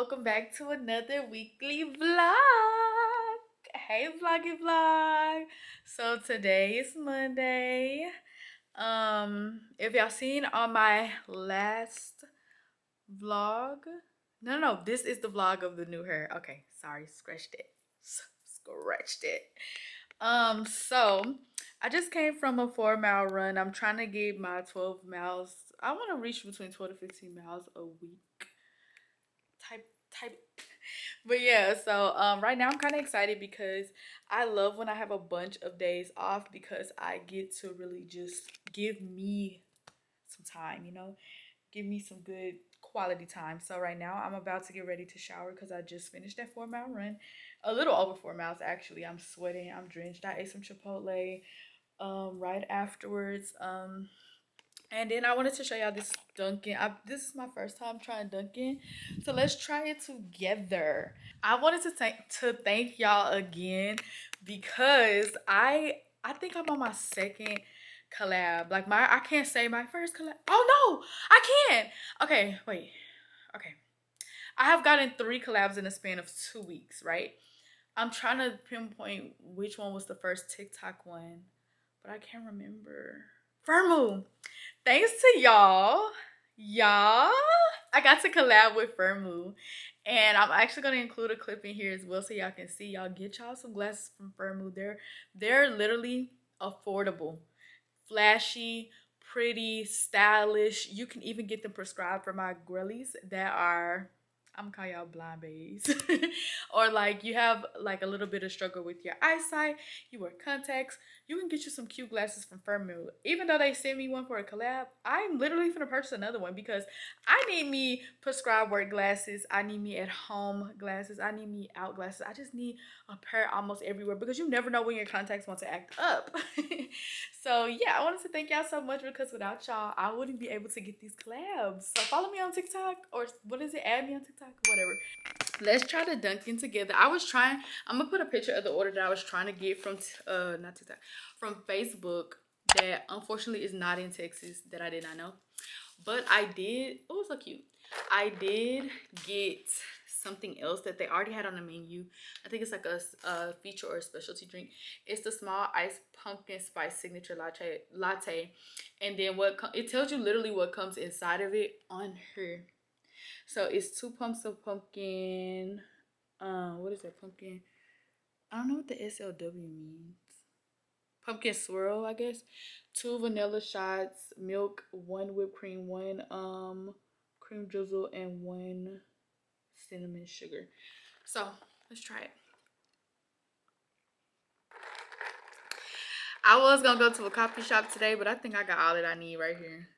welcome back to another weekly vlog. Hey vloggy vlog. So today is Monday. If y'all seen on my last vlog, no, this is the vlog of the new hair. Okay, sorry, scratched it. Scratched it. So I just came from a 4 mile run. I'm trying to get my 12 miles. I want to reach between 12 to 15 miles a week. Type. But yeah, so right now I'm kind of excited because I love when I have a bunch of days off because I get to really just give me some time, give me some good quality time. So right now I'm about to get ready to shower because I just finished that 4 mile run. A little over 4 miles actually. I'm sweating, I'm drenched. I ate some Chipotle right afterwards. And then I wanted to show y'all this Dunkin. This is my first time trying Dunkin, so let's try it together. I wanted to thank y'all again because I think I'm on my second collab. Like I can't say my first collab. Oh no, I can. Okay, wait. Okay, I have gotten 3 collabs in a span of 2 weeks. Right. I'm trying to pinpoint which one was the first TikTok one, but I can't remember. Firmu. Thanks to y'all, I got to collab with Firmu, and I'm actually gonna include a clip in here as well so y'all can see. Y'all get y'all some glasses from Firmu. They're literally affordable, flashy, pretty, stylish. You can even get them prescribed for my girlies that are, I'm gonna call y'all blind babes. Or like you have like a little bit of struggle with your eyesight, you wear contacts, you can get you some cute glasses from Firmu. Even though they sent me one for a collab, I'm literally gonna purchase another one because I need me prescribed work glasses, I need me at home glasses, I need me out glasses. I just need a pair almost everywhere because you never know when your contacts want to act up. So yeah, I wanted to thank y'all so much because without y'all, I wouldn't be able to get these collabs. So follow me on TikTok, or what is it? Add me on TikTok, whatever. Let's try the Dunkin together. I'm gonna put a picture of the order that I was trying to get from not TikTok, from Facebook, that unfortunately is not in Texas, that I did not know. But I did, oh, so cute. I did get something else that they already had on the menu. I think it's like a feature or a specialty drink. It's the small iced pumpkin spice signature latte. And then it tells you literally what comes inside of it on here. So it's 2 pumps of pumpkin. What is that, pumpkin? I don't know what the SLW means. Pumpkin swirl, I guess. 2 vanilla shots, milk, 1 whipped cream, 1 cream drizzle, and 1 cinnamon sugar. So let's try it. I was gonna go to a coffee shop today, but I think I got all that I need right here.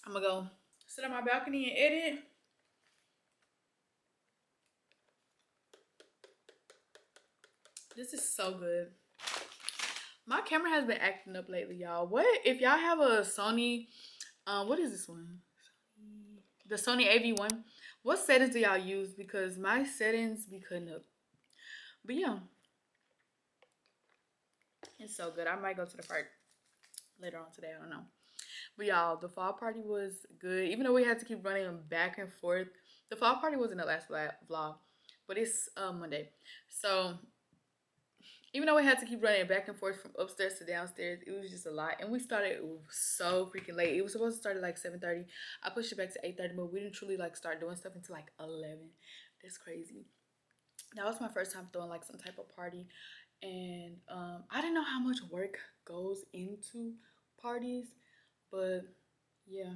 I'm gonna go sit on my balcony and edit. This is so good. My camera has been acting up lately, y'all. What if y'all have a Sony, what is this one? The Sony AV1. What settings do y'all use? Because my settings be cutting up. But yeah, it's so good. I might go to the park later on today. I don't know. But y'all, the fall party was good. Even though we had to keep running back and forth. The fall party wasn't the last vlog, but it's Monday. So even though we had to keep running back and forth from upstairs to downstairs, it was just a lot. And we started so freaking late. It was supposed to start at like 7:30. I pushed it back to 8:30, but we didn't truly like start doing stuff until like 11. That's crazy. That was my first time throwing like some type of party. And I didn't know how much work goes into parties. But yeah,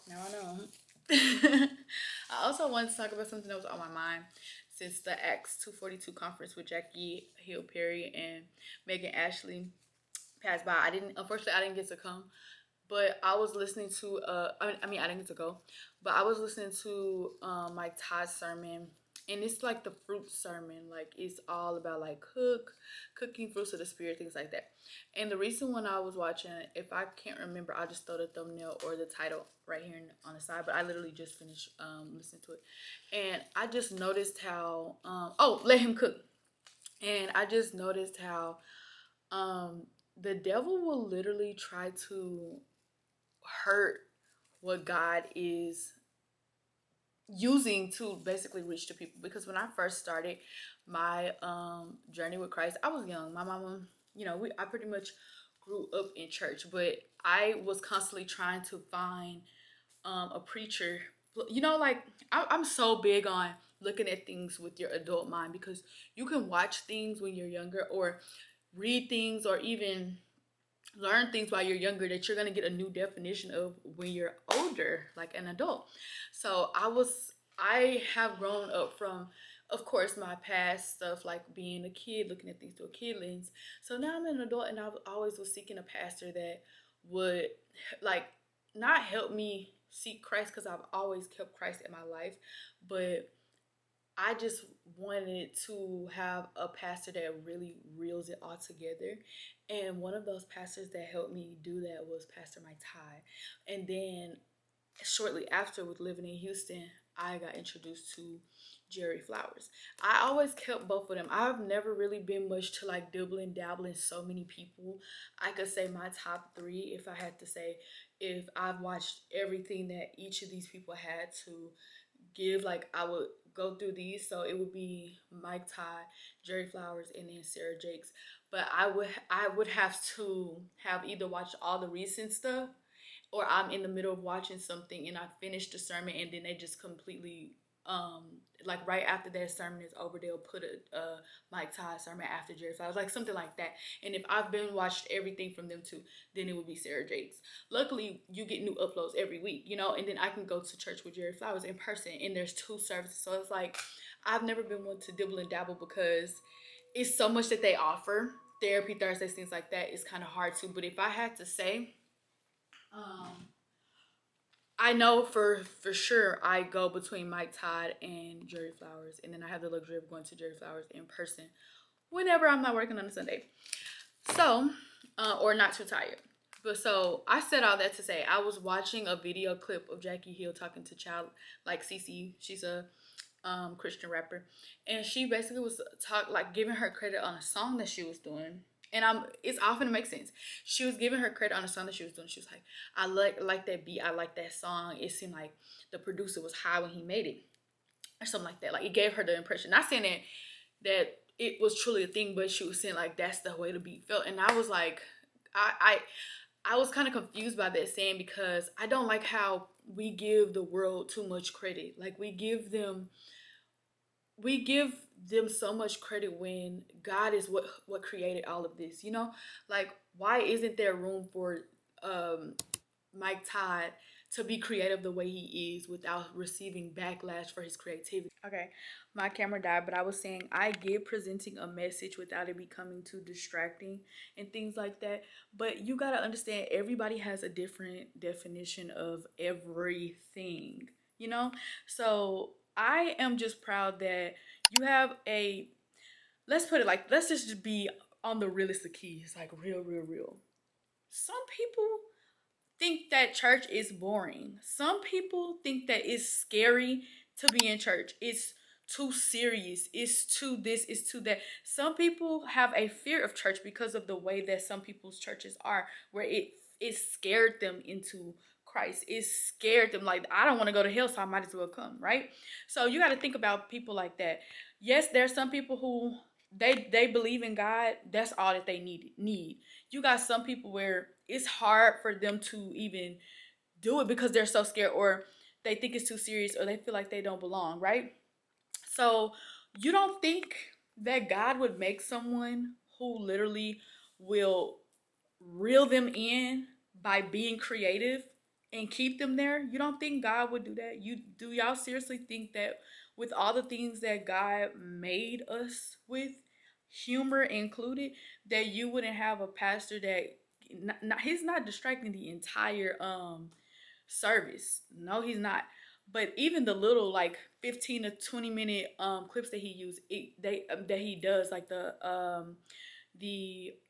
now I know. I also wanted to talk about something that was on my mind since the Acts 242 conference with Jackie Hill Perry and Megan Ashley passed by. Unfortunately, I didn't get to come, but I was listening to I didn't get to go, but I was listening to Mike Todd's sermon, and it's like the fruit sermon. Like it's all about like cooking fruits of the spirit, things like that. And the recent one I was watching, if I can't remember, I'll just throw the thumbnail or the title right here on the side. But I literally just finished listening to it, and I just noticed how let him cook. And I just noticed how the devil will literally try to hurt what God is using to basically reach the people. Because when I first started my journey with Christ, I was young. My mama, you know, I pretty much grew up in church, but I was constantly trying to find a preacher. You know, like I'm so big on looking at things with your adult mind, because you can watch things when you're younger, or read things, or even learn things while you're younger that you're going to get a new definition of when you're older, like an adult. So I have grown up from, of course, my past stuff, like being a kid, looking at things through a kid lens. So now I'm an adult, and I always was seeking a pastor that would, like, not help me seek Christ, because I've always kept Christ in my life, but I just wanted to have a pastor that really reels it all together. And one of those pastors that helped me do that was Pastor Mike Todd. And then shortly after, with living in Houston, I got introduced to Jerry Flowers. I always kept both of them. I've never really been much to like dibble and dabble in so many people. I could say my top three, if I had to say, if I've watched everything that each of these people had to give, like I would go through these. So it would be Mike Todd, Jerry Flowers, and then Sarah Jakes. But I would have to have either watched all the recent stuff, or I'm in the middle of watching something and I finish the sermon, and then they just completely like right after their sermon is over, they'll put a Mike Todd sermon after Jerry Flowers, like something like that. And if I've been watched everything from them too, then it would be Sarah Jakes. Luckily, you get new uploads every week, you know, and then I can go to church with Jerry Flowers in person, and there's 2 services. So it's like I've never been one to dibble and dabble, because it's so much that they offer. Therapy Thursdays, things like that, is kind of hard to. But if I had to say, I know for sure I go between Mike Todd and Jerry Flowers, and then I have the luxury of going to Jerry Flowers in person whenever I'm not working on a Sunday. So, or not too tired. But so I said all that to say, I was watching a video clip of Jackie Hill talking to Child, like CC. She's a Christian rapper, and she basically was giving her credit on a song that she was doing. And it's often to make sense. She was giving her credit on a song that she was doing. She was like, I like that beat, I like that song. It seemed like the producer was high when he made it, or something like that. Like, it gave her the impression. Not saying that it was truly a thing, but she was saying like that's the way the beat felt. And I was like, I was kind of confused by that saying, because I don't like how we give the world too much credit. Like, we give them so much credit when God is what created all of this, you know? Like, why isn't there room for Mike Todd to be creative the way he is without receiving backlash for his creativity? Okay, my camera died, but I was saying I get presenting a message without it becoming too distracting and things like that. But you gotta understand, everybody has a different definition of everything, you know? So I am just proud that you have let's put it like, let's just be on the realistic keys, like real. Some people think that church is boring. Some people think that it's scary to be in church. It's too serious. It's too this, it's too that. Some people have a fear of church because of the way that some people's churches are, where it scared them into Christ. It scared them, like, I don't want to go to hell, so I might as well come, right? So you got to think about people like that. Yes, there's some people who they believe in God. That's all that they need. You got some people where it's hard for them to even do it because they're so scared, or they think it's too serious, or they feel like they don't belong, right? So you don't think that God would make someone who literally will reel them in by being creative and keep them there? You don't think God would do that? Y'all seriously think that with all the things that God made us with, humor included, that you wouldn't have a pastor that he's not distracting the entire service? No, he's not. But even the little like 15 to 20 minute clips that he used, that he does, like the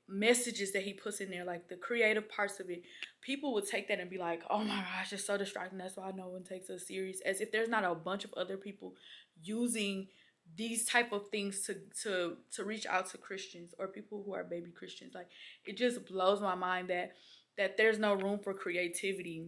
messages that he puts in there, like the creative parts of it, people would take that and be like, oh my gosh, it's so distracting, that's why no one takes us serious. As if there's not a bunch of other people using these type of things to reach out to Christians, or people who are baby Christians. Like, it just blows my mind that there's no room for creativity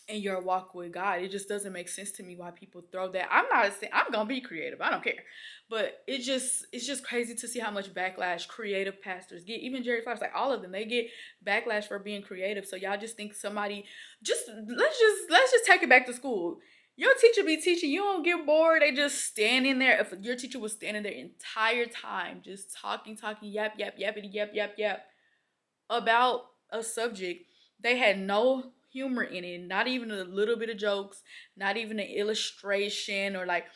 in your walk with God. It just doesn't make sense to me why people throw that. I'm not saying I'm gonna be creative. I don't care, but it's just crazy to see how much backlash creative pastors get. Even Jerry Flowers, like all of them, they get backlash for being creative. So y'all just think somebody let's just take it back to school. Your teacher be teaching, you don't get bored. They just standing there. If your teacher was standing there entire time, just talking, yap, yappity, yap about a subject, they had no humor in it, not even a little bit of jokes, not even an illustration, or like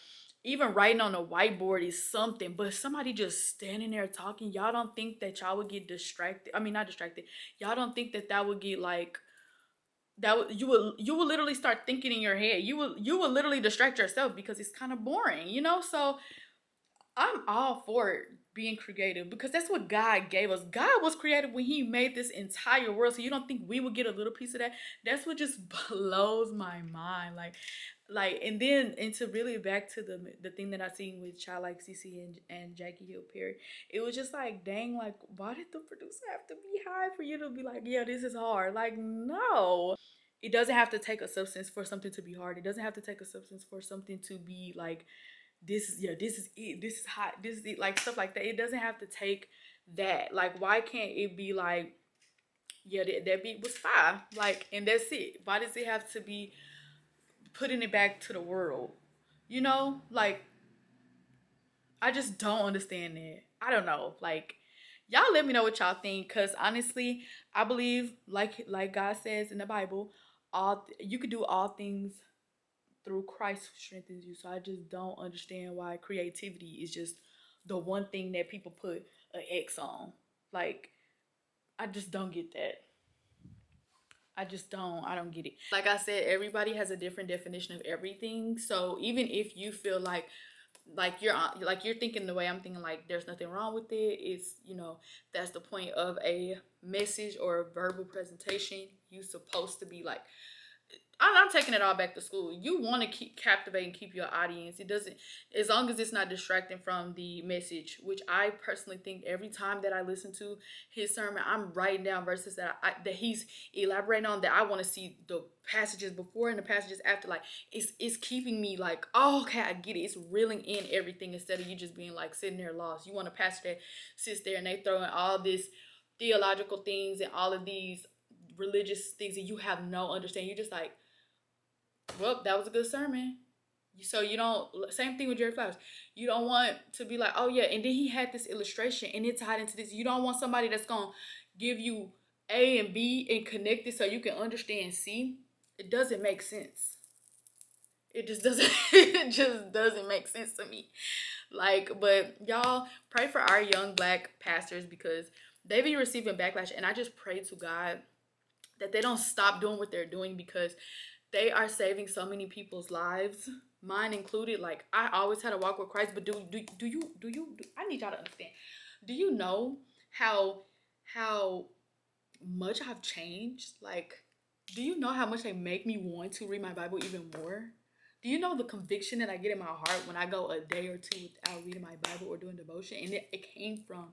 even writing on a whiteboard is something, but somebody just standing there talking. Y'all don't think that y'all would get distracted? I mean, not distracted. Y'all don't think that that would get like you will literally start thinking in your head. You will literally distract yourself because it's kind of boring, you know? So I'm all for it being creative because that's what God gave us. God was creative when He made this entire world. So you don't think we would get a little piece of that? That's what just blows my mind. And then into really back to the thing that I seen with Child Like CC and Jackie Hill Perry. It was just like, dang, like why did the producer have to be high for you to be like, yeah, this is hard? Like, no. It doesn't have to take a substance for something to be hard. It doesn't have to take a substance for something to be like, this is it, this is hot, this is it, like stuff like that. It doesn't have to take that. Like, why can't it be like, yeah, that beat was fire, like, and that's it? Why does it have to be putting it back to the world, you know? Like, I just don't understand that. I don't know, like, y'all let me know what y'all think, because honestly, I believe, like God says in the Bible, you could do all things through Christ who strengthens you. So I just don't understand why creativity is just the one thing that people put an X on. Like, I just don't get that. I don't get it. Like I said, everybody has a different definition of everything. So even if you feel like you're thinking the way I'm thinking, like there's nothing wrong with it, it's, that's the point of a message or a verbal presentation. You're supposed to be like, I'm taking it all back to school. You want to keep captivating, keep your audience. It doesn't, as long as it's not distracting from the message, which I personally think every time that I listen to his sermon, I'm writing down verses that he's elaborating on, that I want to see the passages before and the passages after. Like, it's keeping me like, oh, okay, I get it. It's reeling in everything instead of you just being like sitting there lost. You want a pastor that sits there and they throw in all this theological things and all of these religious things and you have no understanding. You're just like, well, that was a good sermon. So you don't, same thing with Jerry Flowers. You don't want to be like, oh yeah, and then he had this illustration and it tied into this. You don't want somebody that's going to give you A and B and connect it so you can understand C. It doesn't make sense. It just doesn't make sense to me. Like, but y'all pray for our young Black pastors because they be receiving backlash, and I just pray to God that they don't stop doing what they're doing because they are saving so many people's lives, mine included. Like, I always had a walk with Christ, but do you I need y'all to understand. Do you know how much I've changed? Like, do you know how much they make me want to read my Bible even more? Do you know the conviction that I get in my heart when I go a day or two without reading my Bible or doing devotion? And it came from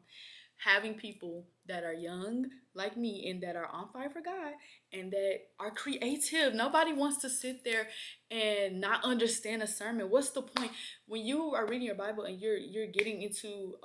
having people that are young like me and that are on fire for God and that are creative. Nobody wants to sit there and not understand a sermon. What's the point when you are reading your Bible and you're getting into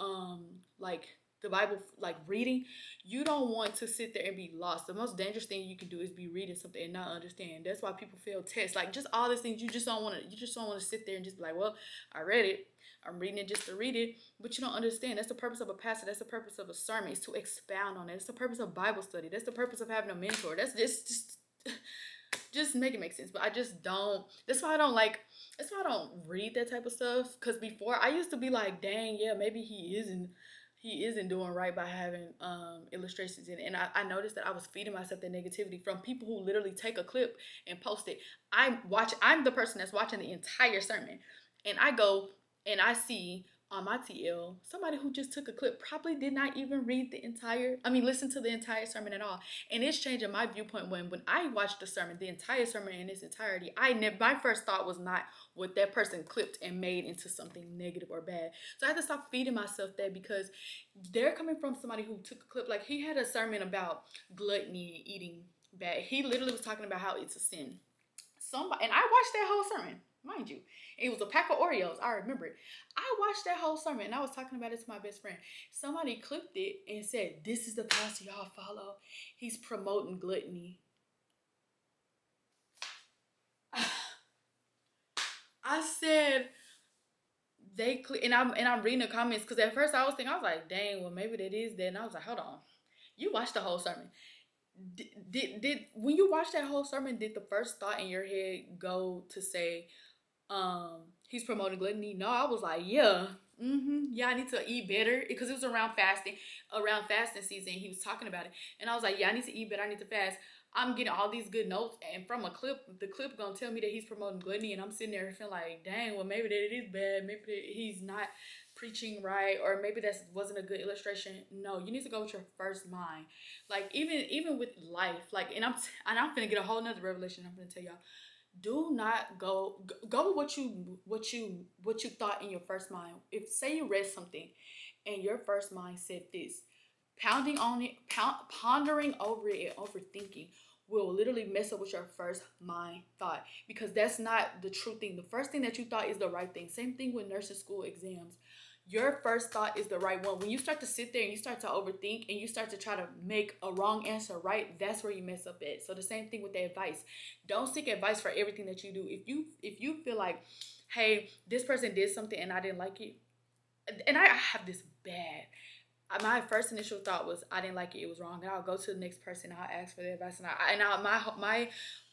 like the Bible, like reading? You don't want to sit there and be lost. The most dangerous thing you can do is be reading something and not understand. That's why people fail tests. Like, just all these things, you just don't want to sit there and just be like, well, I read it, I'm reading it just to read it, but you don't understand. That's the purpose of a pastor. That's the purpose of a sermon, is to expound on it. That's the purpose of Bible study. That's the purpose of having a mentor. That's just make it make sense. But I just don't. That's why I don't read that type of stuff. Because before, I used to be like, dang, yeah, maybe he isn't doing right by having illustrations in it. And I noticed that I was feeding myself that negativity from people who literally take a clip and post it. I'm the person that's watching the entire sermon, and I go and I see on my TL somebody who just took a clip, probably did not even listen to the entire sermon at all. And it's changing my viewpoint when I watched the entire sermon in its entirety. My first thought was not what that person clipped and made into something negative or bad. So I had to stop feeding myself that, because they're coming from somebody who took a clip. Like, he had a sermon about gluttony and eating bad. He literally was talking about how it's a sin. somebody, and I watched that whole sermon, mind you. It was a pack of Oreos. I remember it. I watched that whole sermon and I was talking about it to my best friend. Somebody clipped it and said, "This is the pastor y'all follow. He's promoting gluttony." I said and I'm reading the comments, because at first I was like, dang, well maybe that is that, and I was like, hold on, you watched the whole sermon. Did when you watch that whole sermon, did the first thought in your head go to say, he's promoting gluttony? No, I was like, yeah, yeah, I need to eat better, because it was around fasting season. He was talking about it, and I was like, yeah, I need to eat better. I need to fast. I'm getting all these good notes, and from the clip gonna tell me that he's promoting gluttony, and I'm sitting there feeling like, dang, well maybe that it is bad. Maybe that he's not preaching right, or maybe that wasn't a good illustration. No, you need to go with your first mind. Like even with life, like, and I'm finna get a whole nother revelation. I'm gonna tell y'all. Do not go with what you thought in your first mind. If say you read something and your first mind said this, pounding on it, pondering over it, and overthinking will literally mess up with your first mind thought, because that's not the true thing. The first thing that you thought is the right thing. Same thing with nursing school exams. Your first thought is the right one. When you start to sit there and you start to overthink and you start to try to make a wrong answer right, that's where you mess up at. So the same thing with the advice. Don't seek advice for everything that you do. If you feel like, hey, this person did something and I didn't like it, and I have this bad. My first initial thought was I didn't like it. It was wrong. And I'll go to the next person. I'll ask for the advice.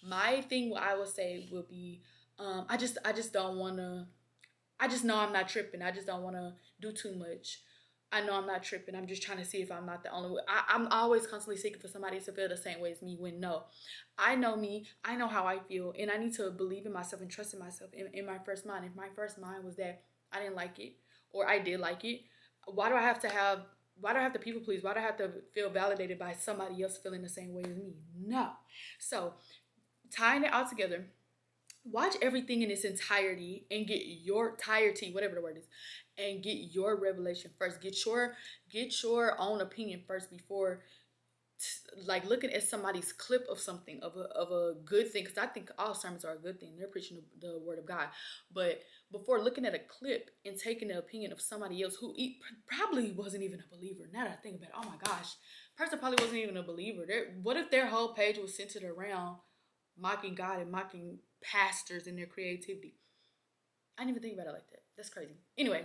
My thing I would say will be, I just don't want to. I just know I'm not tripping. I just don't want to do too much. I know I'm not tripping. I'm just trying to see if I'm not the only one. I'm always constantly seeking for somebody to feel the same way as me, when no. I know me. I know how I feel. And I need to believe in myself and trust in myself in my first mind. If my first mind was that I didn't like it or I did like it, why do I have to people please? Why do I have to feel validated by somebody else feeling the same way as me? No. So tying it all together, watch everything in its entirety and get your entirety, whatever the word is, and get your revelation first. Get your own opinion first before like looking at somebody's clip of something, of a good thing, because I think all sermons are a good thing. They're preaching the word of God. But before looking at a clip and taking the opinion of somebody else who probably wasn't even a believer. Now that I think about it, oh my gosh, person probably wasn't even a believer. What if their whole page was centered around mocking God and mocking pastors and their creativity? I didn't even think about it like that. That's crazy. Anyway,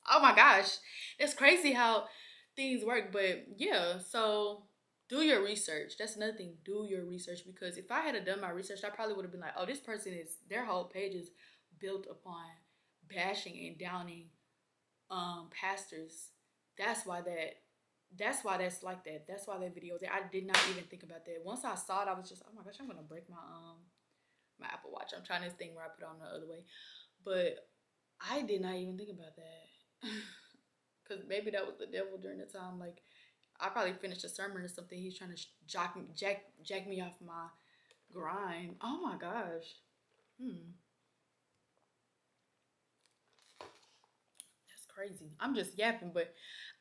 oh my gosh, that's crazy how things work. But yeah, so do your research. That's another thing. Do your research, because if I had done my research, I probably would have been like, oh, this person their whole page is built upon bashing and downing pastors. That's why that's like that. That's why that video there. I did not even think about that. Once I saw it, I was just, oh my gosh, I'm gonna break my Apple Watch. I'm trying this thing where I put it on the other way. But I did not even think about that. Because maybe that was the devil during the time. Like, I probably finished a sermon or something. He's trying to jack me off my grind. Oh my gosh. That's crazy. I'm just yapping, but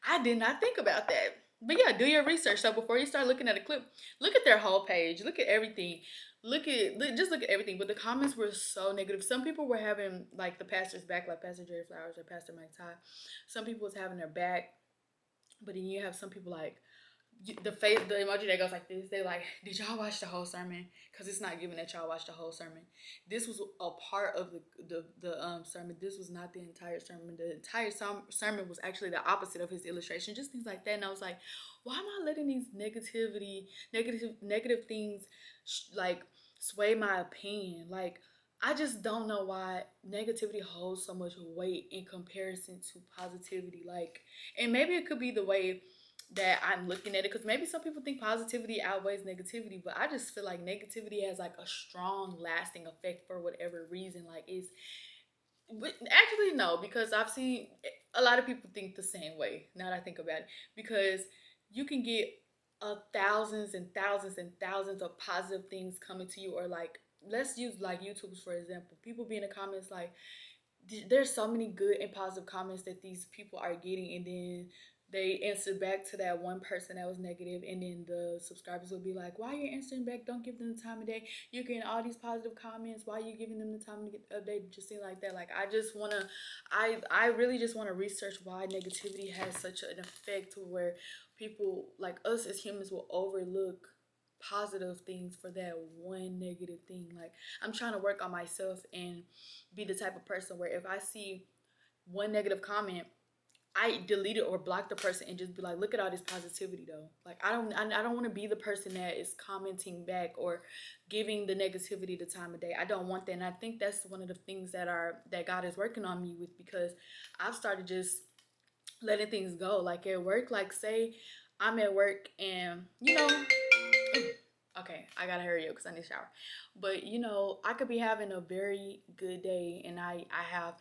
I did not think about that. But yeah, do your research. So before you start looking at a clip, look at their whole page. Look at everything. Just look at everything. But the comments were so negative. Some people were having like the pastor's back, like Pastor Jerry Flowers or Pastor Mike Todd. Some people was having their back. But then you have some people like the emoji that goes like this. They like, did y'all watch the whole sermon? Because it's not giving that y'all watch the whole sermon. This was a part of the sermon. This was not the entire sermon. The entire sermon was actually the opposite of his illustration. Just things like that. And I was like, why am I letting these negative things like sway my opinion? Like, I just don't know why negativity holds so much weight in comparison to positivity. Like, and maybe it could be the way that I'm looking at it, because maybe some people think positivity outweighs negativity, but I just feel like negativity has like a strong lasting effect for whatever reason. Like, but actually no, because I've seen a lot of people think the same way now that I think about it, because you can get thousands and thousands and thousands of positive things coming to you, or like, let's use like YouTubers for example. People be in the comments like, there's so many good and positive comments that these people are getting, and then they answer back to that one person that was negative, and then the subscribers will be like, why are you answering back? Don't give them the time of day. You're getting all these positive comments. Why are you giving them the time of day? Just seem like that. Like, I just want to, I really just want to research why negativity has such an effect to where people like us as humans will overlook positive things for that one negative thing. Like, I'm trying to work on myself and be the type of person where if I see one negative comment, I delete it or block the person and just be like, look at all this positivity though. Like, I don't want to be the person that is commenting back or giving the negativity the time of day. I don't want that. And I think that's one of the things that God is working on me with, because I've started just letting things go. Like at work, like say I'm at work and okay, I gotta hurry up because I need a shower. But I could be having a very good day and I have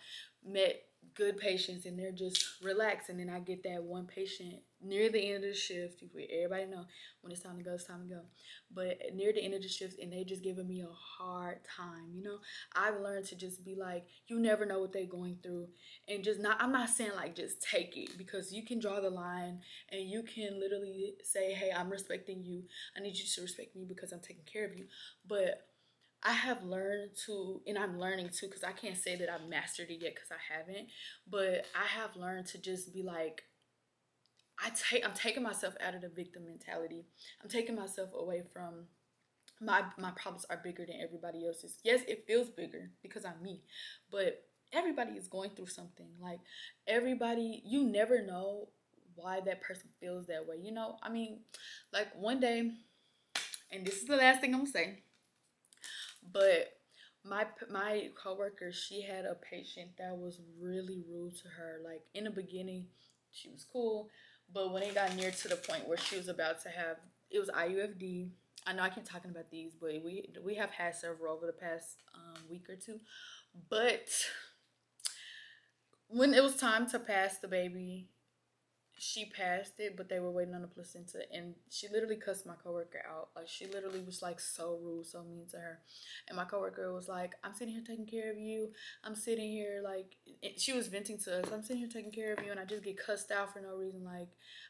met good patients and they're just relaxed, and then I get that one patient near the end of the shift. Everybody know when it's time to go, it's time to go. But near the end of the shift and they just giving me a hard time. I've learned to just be like, you never know what they're going through, and just not. I'm not saying like just take it, because you can draw the line and you can literally say, hey, I'm respecting you. I need you to respect me because I'm taking care of you. But I have learned to, and I'm learning too, because I can't say that I've mastered it yet because I haven't, but I have learned to just be like, I'm taking myself out of the victim mentality. I'm taking myself away from my problems are bigger than everybody else's. Yes, it feels bigger because I'm me, but everybody is going through something. Like everybody, you never know why that person feels that way. I mean, like one day, and this is the last thing I'm gonna say, but my coworker, she had a patient that was really rude to her. Like in the beginning, she was cool, but when it got near to the point where she was about to have, it was IUFD. I know I keep talking about these, but we have had several over the past week or two. But when it was time to pass the baby, she passed it, but they were waiting on the placenta, and she literally cussed my coworker out. Like she literally was like so rude, so mean to her. And my coworker was like, I'm sitting here taking care of you. I'm sitting here like, she was venting to us. I'm sitting here taking care of you, and I just get cussed out for no reason. Like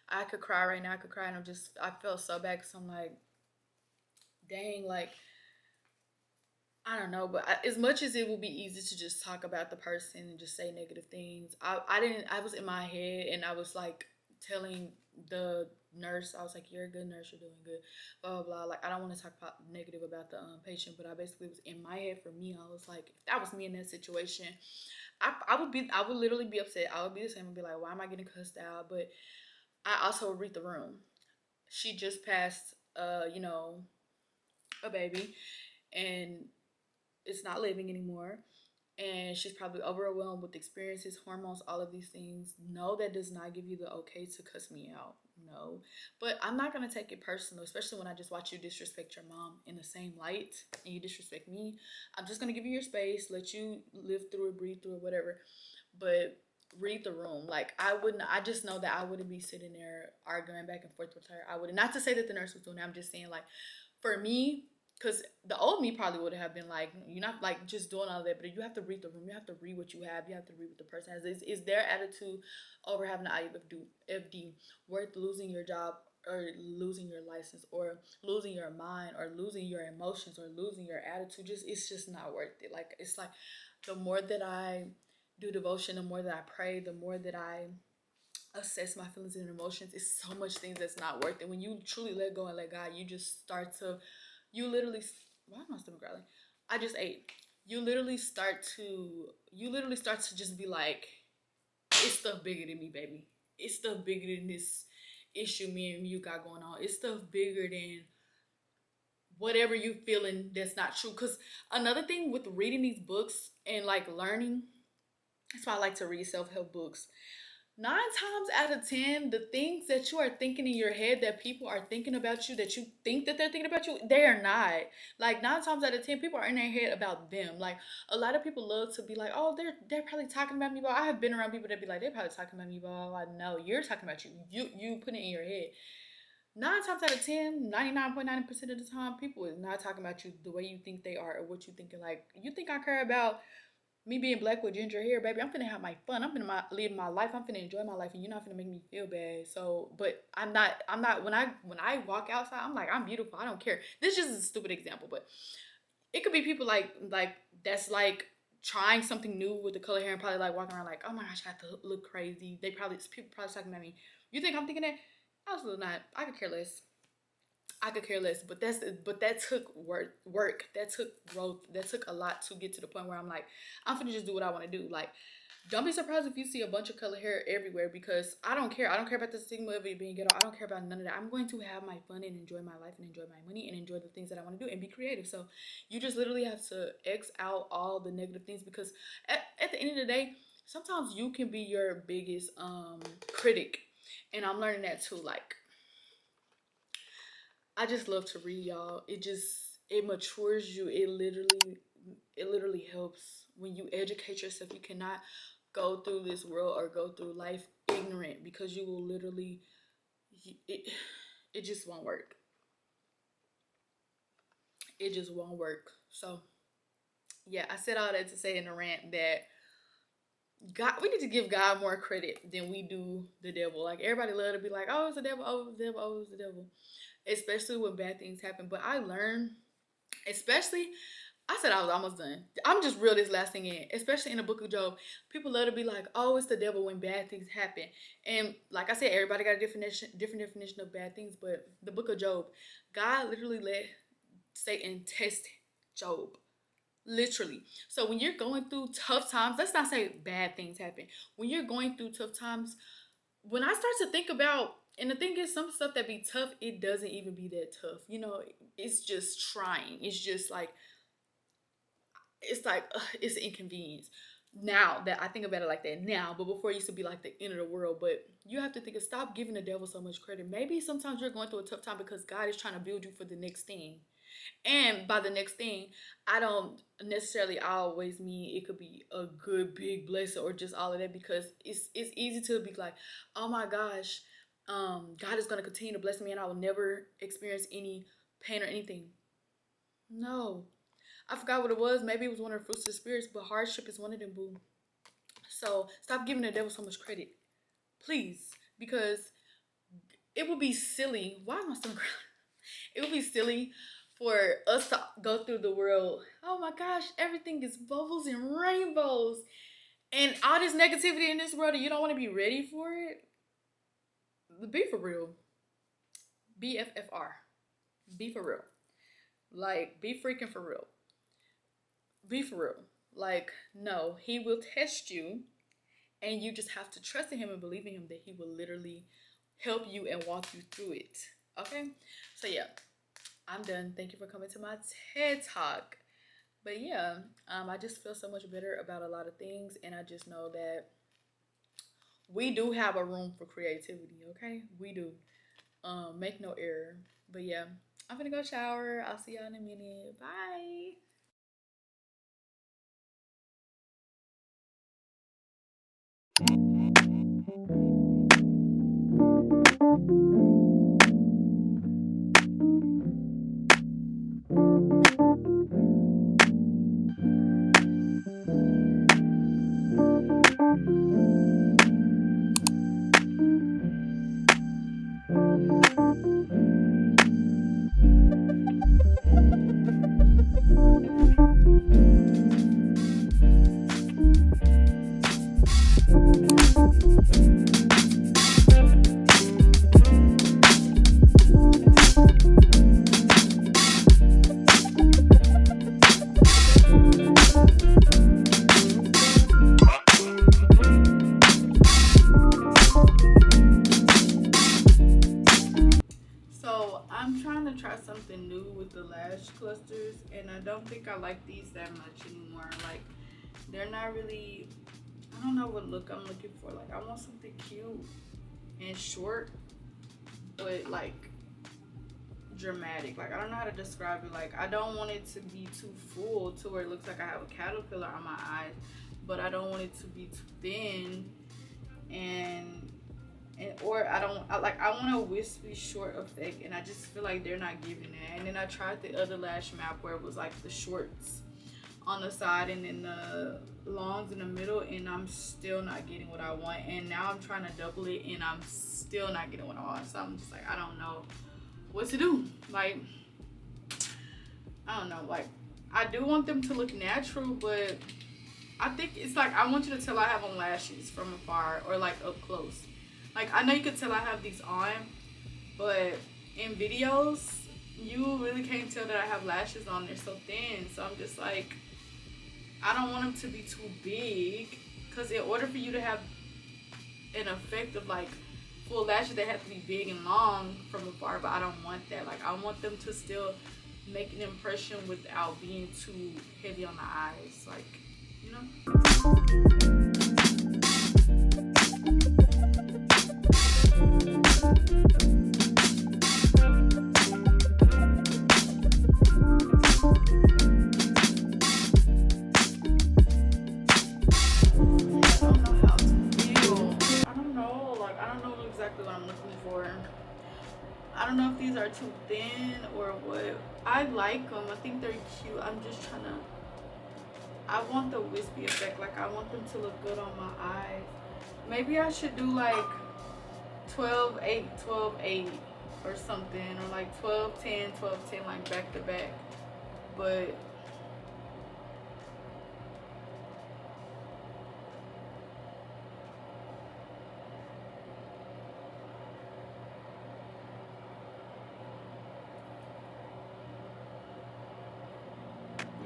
I could cry right now. I could cry, and I felt so bad because I'm like, dang, like I don't know, but as much as it would be easy to just talk about the person and just say negative things, I was in my head and I was like telling the nurse, I was like, you're a good nurse, you're doing good, blah, blah, blah. Like, I don't want to talk negative about the patient, but I basically was in my head. For me, I was like, if that was me in that situation, I would literally be upset. I would be the same and be like, why am I getting cussed out? But I also read the room. She just passed, a baby, and it's not living anymore, and she's probably overwhelmed with experiences, hormones, all of these things. No, that does not give you the okay to cuss me out. No, but I'm not gonna take it personal, especially when I just watch you disrespect your mom in the same light and you disrespect me. I'm just gonna give you your space, let you live through it, breathe through it, whatever. But read the room. Like I just know that I wouldn't be sitting there arguing back and forth with her. I wouldn't. Not to say that the nurse was doing that. I'm just saying, like, for me, because the old me probably would have been like, you're not like just doing all that, but you have to read the room. You have to read what you have. You have to read what the person has. Is their attitude over having an IUFD worth losing your job or losing your license or losing your mind or losing your emotions or losing your attitude? It's just not worth it. Like, it's like the more that I do devotion, the more that I pray, the more that I assess my feelings and emotions, it's so much things that's not worth it. When you truly let go and let God, you just start to, you literally, why am I still growling? I just ate. You literally start to just be like, it's stuff bigger than me, baby. It's stuff bigger than this issue me and you got going on. It's stuff bigger than whatever you feeling that's not true. Because another thing with reading these books and like learning, that's why I like to read self-help books. 9 times out of 10, the things that you are thinking in your head that people are thinking about you, that you think that they're thinking about you, they are not. Like 9 times out of 10, people are in their head about them. Like a lot of people love to be like, oh, they're probably talking about me. But I have been around people that be like, they're probably talking about me. But I know you're talking about you. You put it in your head. 9 times out of 10, 99.9% of the time, people is not talking about you the way you think they are or what you thinking. Like, you think I care about Me being black with ginger hair, baby, I'm finna have my fun. I'm finna live my life. I'm finna enjoy my life, and you're not finna make me feel bad. So, but I'm not. When I walk outside, I'm like, I'm beautiful. I don't care. This is just a stupid example, but it could be people like that's like trying something new with the color hair and probably like walking around like, oh my gosh, I have to look crazy. People probably talking about me. You think I'm thinking that? Absolutely not. I could care less. I could care less, but that took work. That took growth. That took a lot to get to the point where I'm like, I'm finna just do what I want to do. Like, don't be surprised if you see a bunch of color hair everywhere because I don't care. I don't care about the stigma of it being ghetto. I don't care about none of that. I'm going to have my fun and enjoy my life and enjoy my money and enjoy the things that I want to do and be creative. So you just literally have to X out all the negative things because at the end of the day, sometimes you can be your biggest critic. And I'm learning that too. Like, I just love to read, y'all. It matures you. It literally helps when you educate yourself. You cannot go through this world or go through life ignorant because you will literally it just won't work. It just won't work. So yeah, I said all that to say in a rant that God, we need to give God more credit than we do the devil. Like everybody love to be like, oh, it's the devil, oh, it's the devil, oh, it's the devil. Especially when bad things happen. But I learned, especially, I said I was almost done. I'm just real this last thing in. Especially in the book of Job. People love to be like, oh, it's the devil when bad things happen. And like I said, everybody got a different definition of bad things. But the book of Job, God literally let Satan test Job. Literally. So when you're going through tough times, let's not say bad things happen. When you're going through tough times, when I start to think about, and the thing is, some stuff that be tough, it doesn't even be that tough. You know, it's just trying. It's just like, it's an inconvenience. Now that I think about it like that now, but before it used to be like the end of the world. But you have to think of stop giving the devil so much credit. Maybe sometimes you're going through a tough time because God is trying to build you for the next thing. And by the next thing, I don't necessarily always mean it could be a good big blessing or just all of that because it's easy to be like, oh my gosh, God is gonna continue to bless me and I will never experience any pain or anything. No. I forgot what it was. Maybe it was one of the fruits of the spirits, but hardship is one of them, boo. So stop giving the devil so much credit. Please. Because it would be silly. Why am I still crying? It would be silly for us to go through the world. Oh my gosh, everything is bubbles and rainbows. And all this negativity in this world, and you don't want to be ready for it. Be for real. BFFR. Be for real. Like, be freaking for real. Be for real. Like, no, he will test you. And you just have to trust in him and believe in him that he will literally help you and walk you through it. Okay? So, yeah. I'm done. Thank you for coming to my TED Talk. But, yeah. I just feel so much better about a lot of things. And I just know that we do have a room for creativity. Okay? We do. Make no error. But, yeah. I'm gonna go shower. I'll see y'all in a minute. Bye. So I'm trying to try something new with the lash clusters, and I don't think I like these that much anymore. Like, they're not really, I don't know what look I'm looking for. Like, I want something cute and short, but like dramatic. Like, I don't know how to describe it. Like, I don't want it to be too full to where it looks like I have a caterpillar on my eyes, but I don't want it to be too thin, or I want a wispy short effect, and I just feel like they're not giving that. And then I tried the other lash map where it was like the shorts on the side and then the longs in the middle, and I'm still not getting what I want. And now I'm trying to double it, and I'm still not getting what I want. So I'm just like, I don't know what to do. Like, I don't know. Like, I do want them to look natural, but I think it's like, I want you to tell I have on lashes from afar or like up close. Like, I know you could tell I have these on, but in videos, you really can't tell that I have lashes on. They're so thin. So I'm just like, I don't want them to be too big, because in order for you to have an effect of like full lashes, they have to be big and long from afar, but I don't want that. Like, I want them to still make an impression without being too heavy on the eyes, like, you know. I don't know if these are too thin or what. I like them. I think they're cute. I'm just trying to, I want the wispy effect. Like, I want them to look good on my eyes. Maybe I should do like 12-8, 12-8 or something, or like 12-10, 12-10, like back to back. But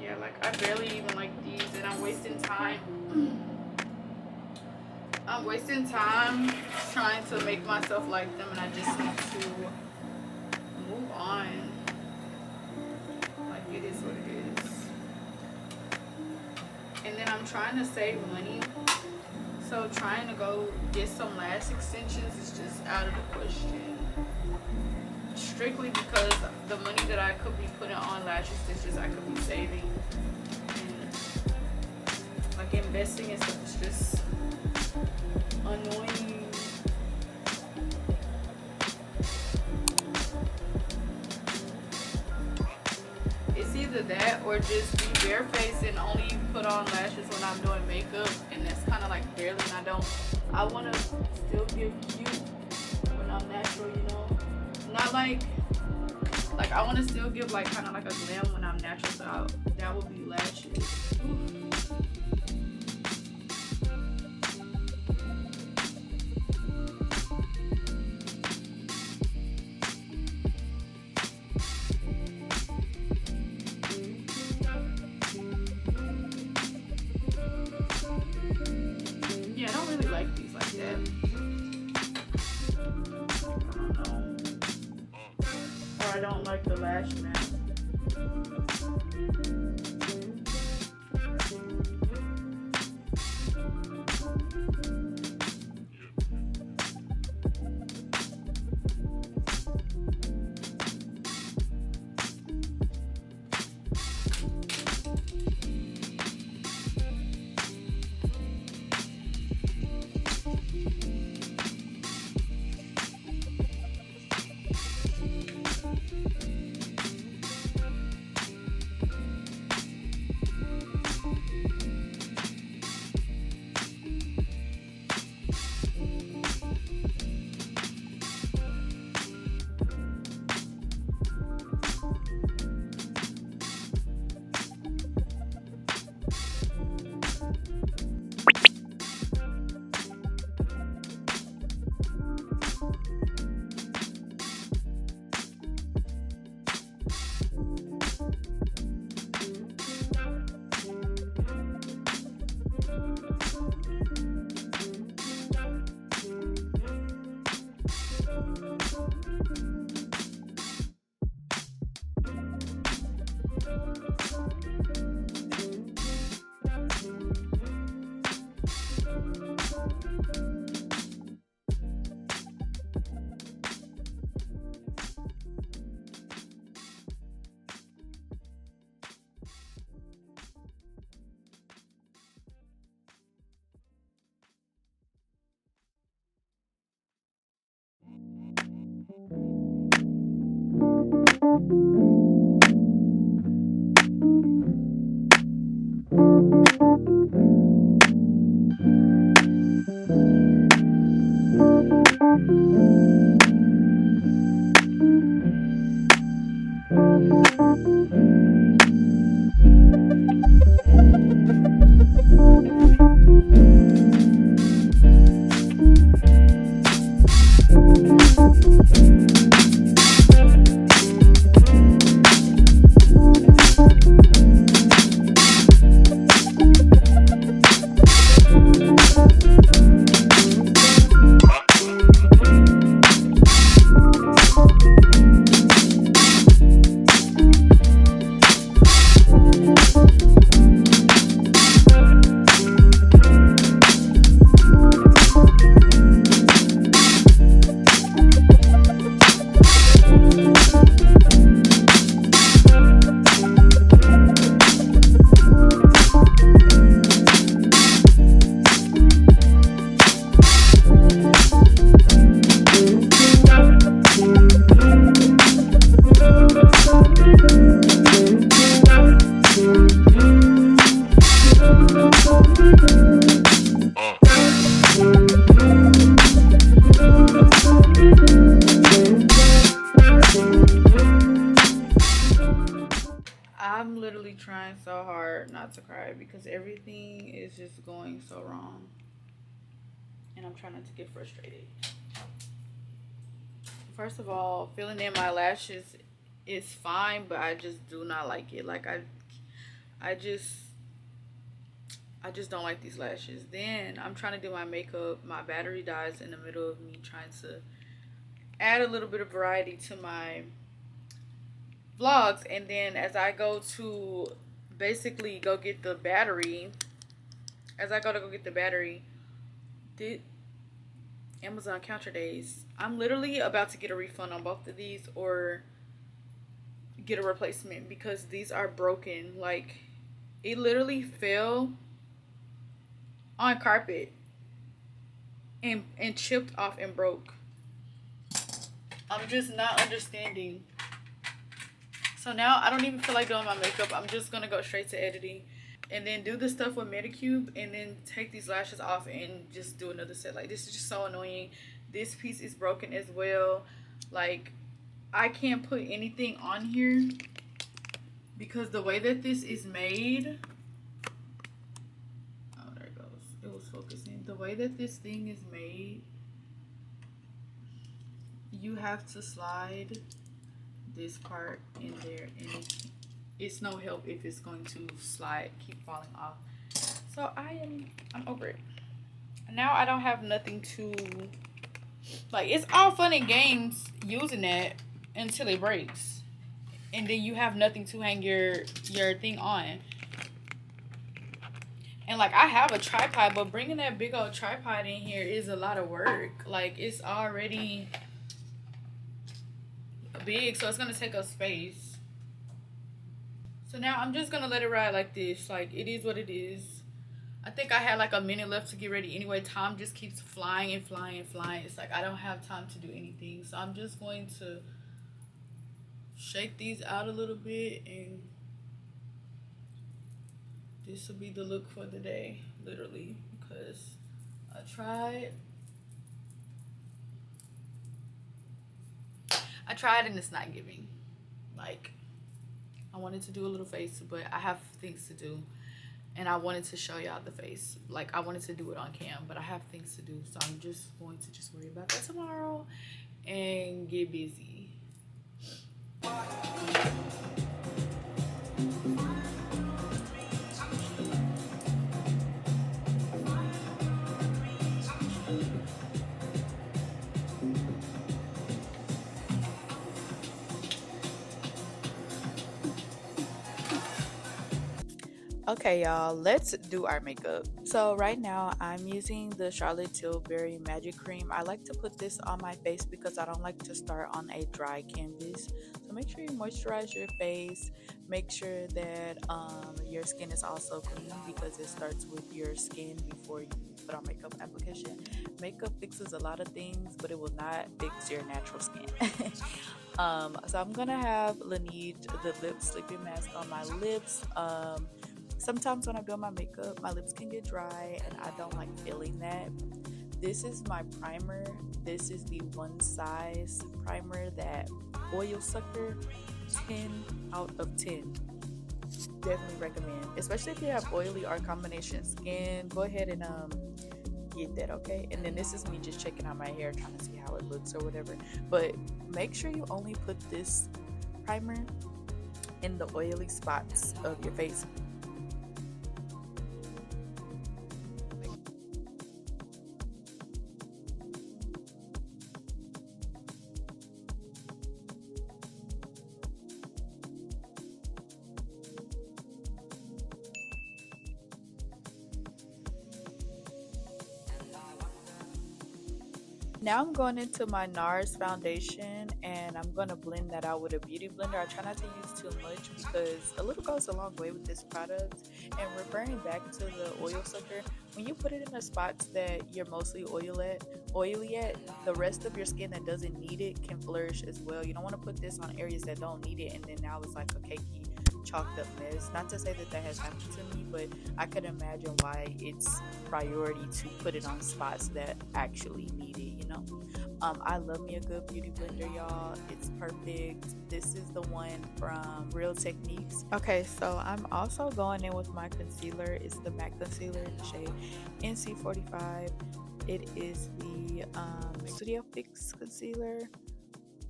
yeah, like, I barely even like these, and I'm wasting time. I'm wasting time trying to make myself like them, and I just need to move on. Like, it is what it is. And then I'm trying to save money, so trying to go get some lash extensions is just out of the question. Strictly because the money that I could be putting on lash extensions, I could be saving. And like, investing in stuff is just annoying. It's either that or just be barefaced and only put on lashes when I'm doing makeup, and that's kind of like barely. And I want to still give cute when I'm natural, you know. Not like I want to still give like kind of like a glam when I'm natural, so that would be lashes. Yeah, I don't really like these like that. I don't like the lash mask. I'm literally trying so hard not to cry because everything is just going so wrong. And I'm trying not to get frustrated. First of all, filling in my lashes is fine, but I just do not like it. Like I just don't like these lashes. Then I'm trying to do my makeup. My battery dies in the middle of me trying to add a little bit of variety to my vlogs. And then as I go to basically go get the battery, the Amazon counter days, I'm literally about to get a refund on both of these or get a replacement because these are broken. Like, it literally fell on carpet and chipped off and broke. I'm just not understanding. So now I don't even feel like doing my makeup. I'm just gonna go straight to editing and then do the stuff with Medicube and then take these lashes off and just do another set. Like, this is just so annoying. This piece is broken as well. Like, I can't put anything on here because the way that this is made, oh, there it goes, it was focusing. The way that this thing is made, you have to slide this part in there and it's no help if it's going to keep falling off. So I'm over it. Now I don't have nothing to, like, it's all fun and games using that until it breaks. And then you have nothing to hang your thing on. And like, I have a tripod, but bringing that big old tripod in here is a lot of work. Like, it's already big, so it's gonna take up space. So now I'm just gonna let it ride like this. Like, it is what it is. I think I had like a minute left to get ready anyway. Time just keeps flying and flying and flying. It's like I don't have time to do anything. So I'm just going to shake these out a little bit and this will be the look for the day, literally, because I tried and it's not giving. Like, I wanted to do a little face, but I have things to do and I wanted to show y'all the face. Like, I wanted to do it on cam, but I have things to do, so I'm just going to just worry about that tomorrow and get busy. Okay, y'all, let's do our makeup. So right now I'm using the Charlotte Tilbury Magic Cream. I like to put this on my face because I don't like to start on a dry canvas. So make sure you moisturize your face. Make sure that your skin is also clean because it starts with your skin before you put on makeup application. Makeup fixes a lot of things, but it will not fix your natural skin. So I'm gonna have Laneige, the lip sleeping mask on my lips. Sometimes when I'm doing my makeup, my lips can get dry and I don't like feeling that. This is my primer. This is the one size primer that oil sucker. 10 out of 10. Definitely recommend, especially if you have oily or combination skin. Go ahead and get that, okay? And then this is me just checking out my hair, trying to see how it looks or whatever. But make sure you only put this primer in the oily spots of your face. Now I'm going into my NARS foundation and I'm going to blend that out with a beauty blender. I try not to use too much because a little goes a long way with this product. And referring back to the oil sucker, when you put it in the spots that you're mostly oily at, the rest of your skin that doesn't need it can flourish as well. You don't want to put this on areas that don't need it and then now it's like a cakey, chalked up mess. Not to say that that has happened to me, but I could imagine why it's priority to put it on spots that actually need it, you know. I love me a good beauty blender, y'all. It's perfect. This is the one from Real Techniques. Okay, so I'm also going in with my concealer. It's the MAC concealer in the shade NC45. It is the Studio Fix concealer.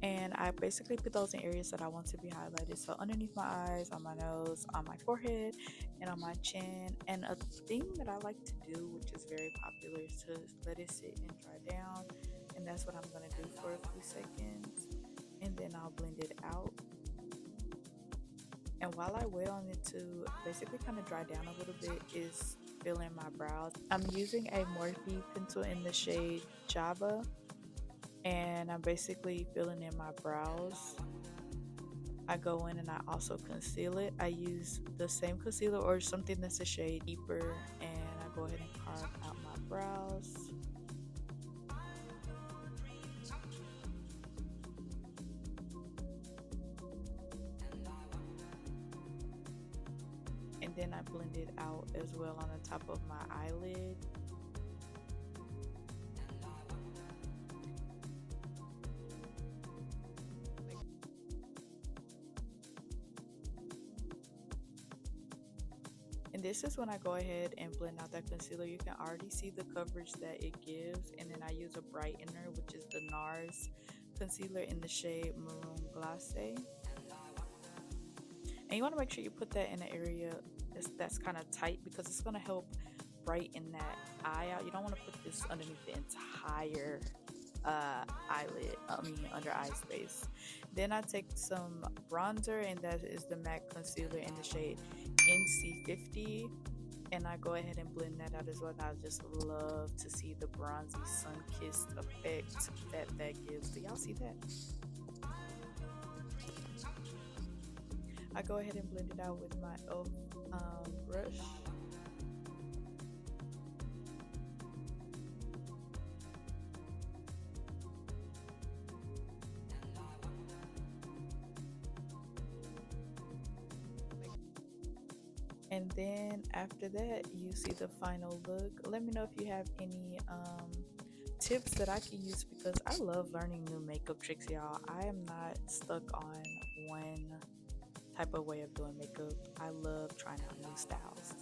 And I basically put those in areas that I want to be highlighted. So underneath my eyes, on my nose, on my forehead, and on my chin. And a thing that I like to do, which is very popular, is to let it sit and dry down. And that's what I'm going to do for a few seconds. And then I'll blend it out. And while I wait on it to basically kind of dry down a little bit, is fill in my brows. I'm using a Morphe pencil in the shade Java. And I'm basically filling in my brows. I go in and I also conceal it. I use the same concealer or something that's a shade deeper, and I go ahead and carve out my brows. And then I blend it out as well on the top of my eyelid. And this is when I go ahead and blend out that concealer. You can already see the coverage that it gives. And then I use a brightener, which is the NARS concealer in the shade Maroon Glacé. And you want to make sure you put that in an area that's kind of tight, because it's going to help brighten that eye out. You don't want to put this underneath the entire under eye space. Then I take some bronzer, and that is the MAC concealer in the shade NC50, and I go ahead and blend that out as well. And I just love to see the bronzy sun-kissed effect that gives. Do y'all see that? I go ahead and blend it out with my e.l.f. brush. And then after that, you see the final look. Let me know if you have any tips that I can use, because I love learning new makeup tricks, y'all. I am not stuck on one type of way of doing makeup. I love trying out new styles.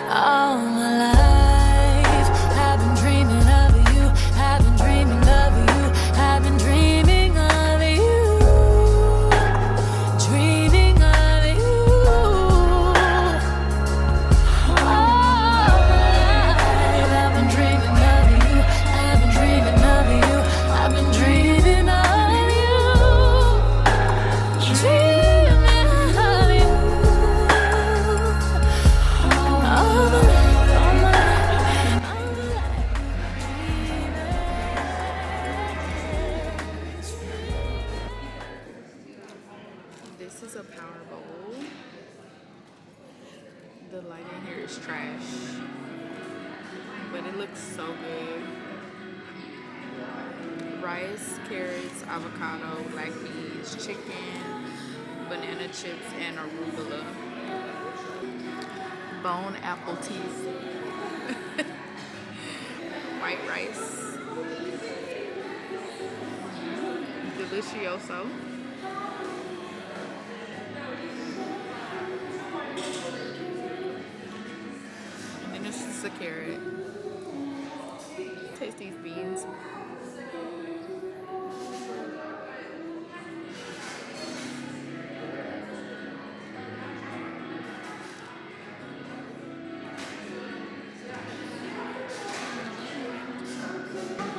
All my life, I've been dreaming of you. I've been dreaming of you. I've been dreaming of you. Dreaming of you. All my life, I've been dreaming of you. I've been dreaming of you. I've been dreaming of you. Dreaming of you. This is a power bowl. The lighting here is trash, but it looks so good. Rice, carrots, avocado, black beans, chicken, banana chips and arugula. Bone apple teeth. White rice. Delicioso. And then it's just a carrot. Taste these beans.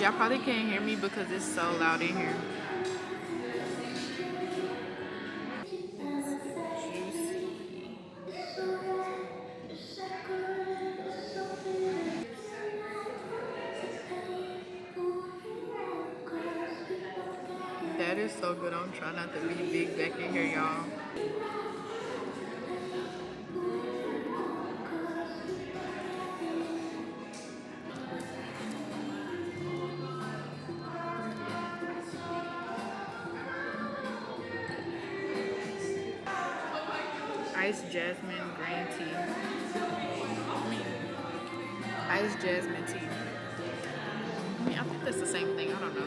Y'all probably can't hear me because it's so loud in here. That is so good. I'm trying not to be big back in here, y'all. Iced jasmine green tea. Iced jasmine tea. I mean, I think that's the same thing. I don't know.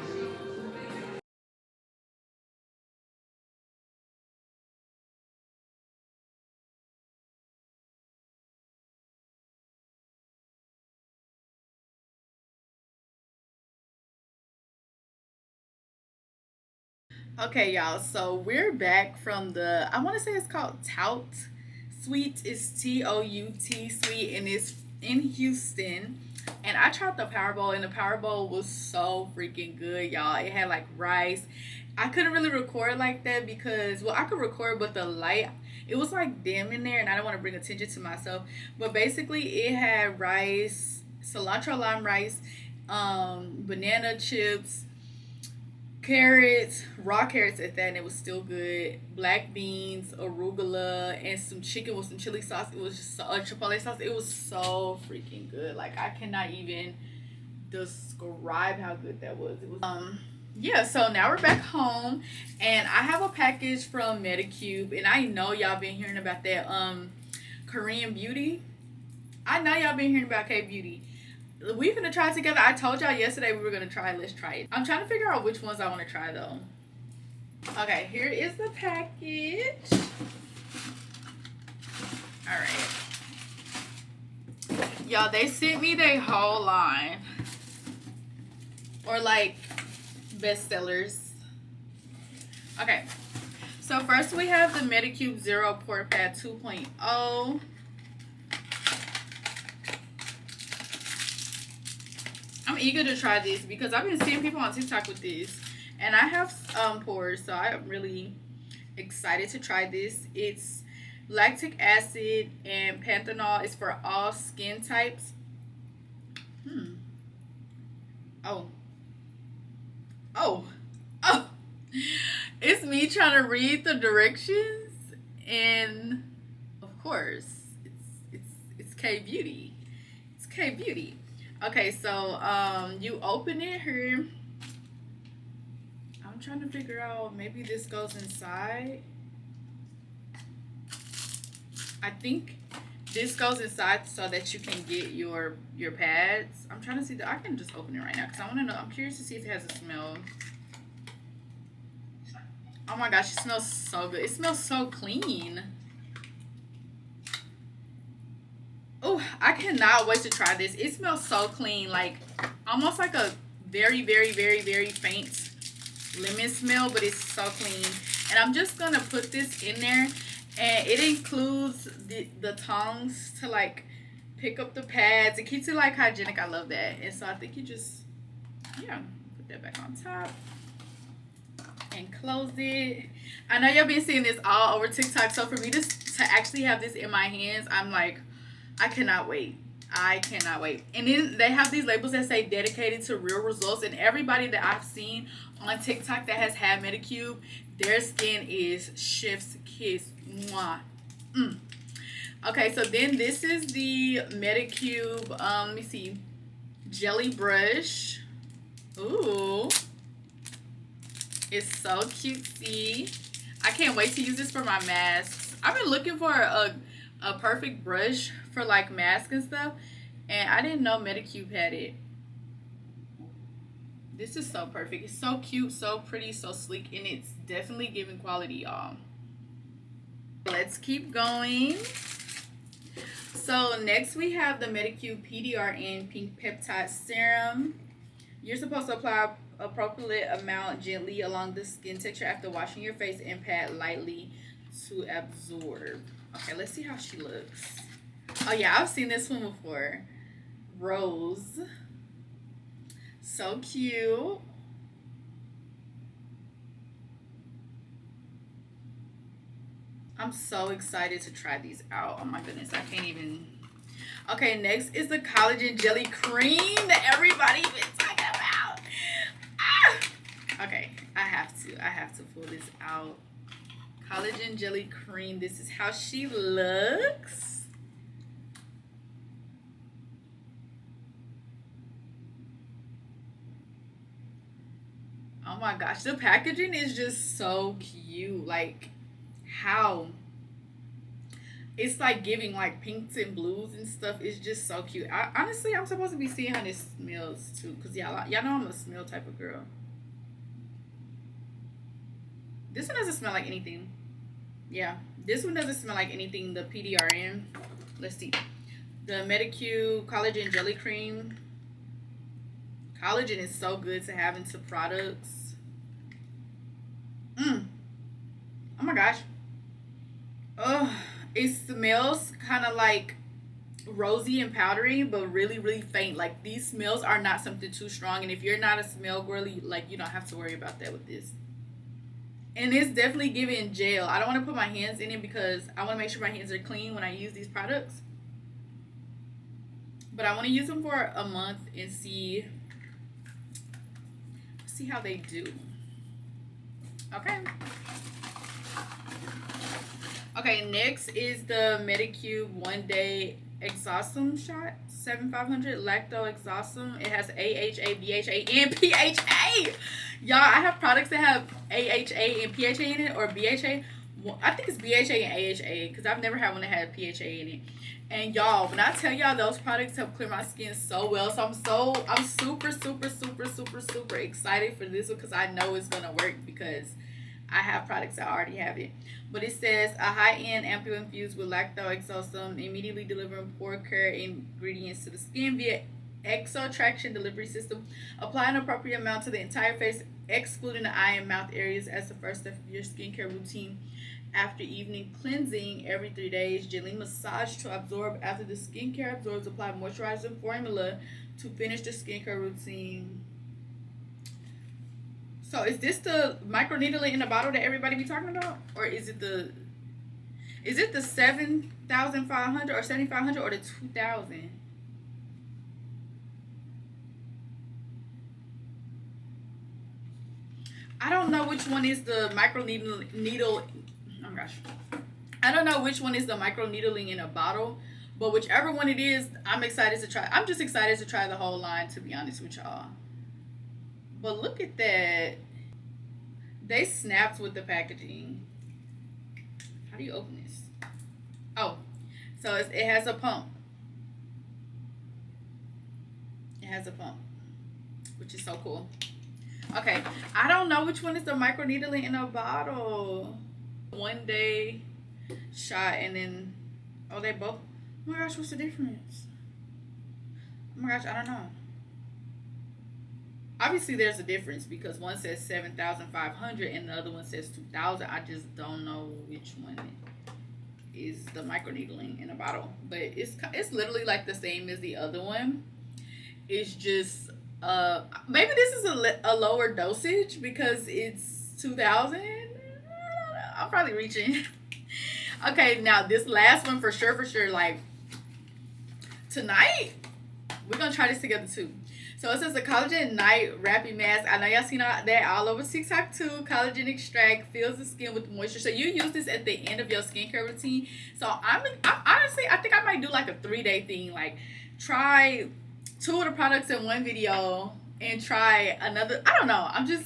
Okay, y'all, so we're back from the, I want to say it's called Tout Sweet. It's T-O-U-T Sweet, and it's in Houston. And I tried the Power Bowl, and the Power Bowl was so freaking good, y'all. It had like rice. I couldn't really record like that because, well, I could record, but the light, it was like dim in there, and I don't want to bring attention to myself. But basically, it had rice, cilantro lime rice, banana chips, carrots, raw carrots at that, and it was still good. Black beans, arugula, and some chicken with some chili sauce. It was just chipotle sauce. It was so freaking good. Like, I cannot even describe how good that was. It was yeah, so now we're back home, and I have a package from Medicube, and I know y'all been hearing about that Korean beauty. I know y'all been hearing about K-beauty. We're gonna try it together. I told y'all yesterday we were gonna try it. Let's try it. I'm trying to figure out which ones I want to try though. Okay, here is the package. All right, y'all. They sent me their whole line, or like bestsellers. Okay, so first we have the Medicube Zero Pore Pad 2.0. I'm eager to try this because I've been seeing people on TikTok with this, and I have pores, so I'm really excited to try this. It's lactic acid and panthenol. It's for all skin types. Oh, it's me trying to read the directions, and of course it's K-beauty. It's K-beauty. Okay, so you open it here. I'm trying to figure out, maybe this goes inside. I think this goes inside so that you can get your pads. I'm trying to see I can just open it right now because I want to know. I'm curious to see if it has a smell. Oh my gosh, it smells so good. It smells so clean. Oh, I cannot wait to try this. It smells so clean, like almost like a very, very, very, very faint lemon smell, but it's so clean. And I'm just gonna put this in there, and it includes the tongs to like pick up the pads. It keeps it like hygienic. I love that. And so I think you just, yeah, put that back on top and close it. I know y'all been seeing this all over TikTok, so for me to actually have this in my hands, I'm like, I cannot wait. I cannot wait. And then they have these labels that say dedicated to real results. And everybody that I've seen on TikTok that has had Medicube, their skin is chef's kiss. Mwah. Okay, so then this is the Medicube, let me see, jelly brush. Ooh. It's so cutesy. I can't wait to use this for my masks. I've been looking for a perfect brush for like masks and stuff, and I didn't know Medicube had it. This is so perfect. It's so cute, so pretty, so sleek, and it's definitely giving quality, y'all. Let's keep going. So next we have the Medicube PDRN Pink Peptide Serum. You're supposed to apply appropriate amount gently along the skin texture after washing your face and pat lightly to absorb. Okay, let's see how she looks. Oh yeah, I've seen this one before. Rose. So cute. I'm so excited to try these out. Oh my goodness, I can't even. Okay, next is the collagen jelly cream that everybody's been talking about. Ah! Okay, I have to pull this out. Collagen jelly cream. This is how she looks. Oh my gosh, the packaging is just so cute. Like, how it's like giving like pinks and blues and stuff. It's just so cute. Honestly, I'm supposed to be seeing how this smells too, because y'all know I'm a smell type of girl. This one doesn't smell like anything. Yeah, this one doesn't smell like anything. The PDRN. Let's see. The Medicube Collagen Jelly Cream. Collagen is so good to have into products. Oh my gosh. Oh, it smells kind of like rosy and powdery, but really, really faint. Like, these smells are not something too strong. And if you're not a smell girly, like, you don't have to worry about that with this. And it's definitely giving gel. I don't want to put my hands in it because I want to make sure my hands are clean when I use these products. But I want to use them for a month and see how they do. Okay. Okay, next is the Medicube 1 Day Exhaustum Shot 7500 Lacto Exhaustum. It has AHA, BHA, and PHA. Y'all, I have products that have AHA and PHA in it, or BHA. Well, I think it's BHA and AHA because I've never had one that had PHA in it. And y'all, when I tell y'all those products help clear my skin so well, so I'm super excited for this one because I know it's gonna work because I have products that already have it. But it says a high-end ampule infused with lacto exhaustum, immediately delivering pore care ingredients to the skin via exotraction delivery system. Apply an appropriate amount to the entire face, excluding the eye and mouth areas, as the first step of your skincare routine. After evening cleansing every 3 days, gently massage to absorb. After the skincare absorbs, apply moisturizing formula to finish the skincare routine. So is this the microneedling in the bottle that everybody be talking about? Or is it the 7,500 or 7,500 or the 2,000? I don't know which one is the microneedle. Oh my gosh. I don't know which one is the microneedling in a bottle, but whichever one it is, I'm excited to try. I'm just excited to try the whole line, to be honest with y'all. But look at that. They snapped with the packaging. How do you open this? Oh, so it has a pump. It has a pump, which is so cool. Okay, I don't know which one is the microneedling in a bottle. 1 day shot and then, oh, they both. Oh my gosh, what's the difference? Oh my gosh, I don't know. Obviously, there's a difference because one says 7,500 and the other one says 2,000. I just don't know which one is the microneedling in a bottle. But it's literally like the same as the other one. It's just, maybe this is a lower dosage because it's 2,000. I'm probably reaching. Okay, now this last one for sure, like tonight, we're going to try this together too. So it says the collagen night wrapping mask. I know y'all seen that all over TikTok too. Collagen extract fills the skin with moisture. So you use this at the end of your skincare routine. So I'm honestly, I think I might do like a 3-day thing. Like try 2 of the products in one video and try another. I don't know. I'm just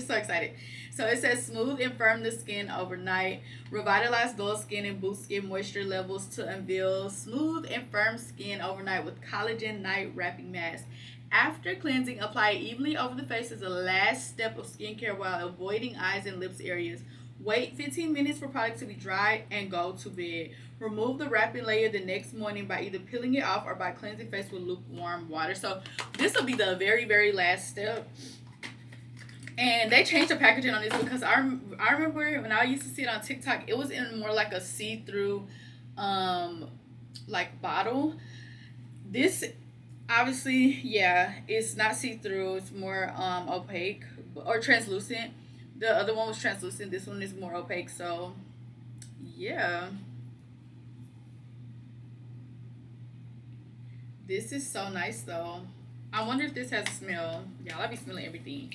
so excited. So it says smooth and firm the skin overnight, revitalize dull skin and boost skin moisture levels to unveil smooth and firm skin overnight with collagen night wrapping mask. After cleansing, apply it evenly over the face as a last step of skincare while avoiding eyes and lips areas. Wait 15 minutes for product to be dry and go to bed. Remove the wrapping layer the next morning by either peeling it off or by cleansing face with lukewarm water. So this will be the very, very last step. And they changed the packaging on this because I remember when I used to see it on TikTok, it was in more like a see-through like bottle. This obviously, yeah, it's not see-through. It's more opaque or translucent. The other one was translucent. This one is more opaque. So yeah, this is so nice though. I wonder if this has a smell. Y'all, I be smelling everything.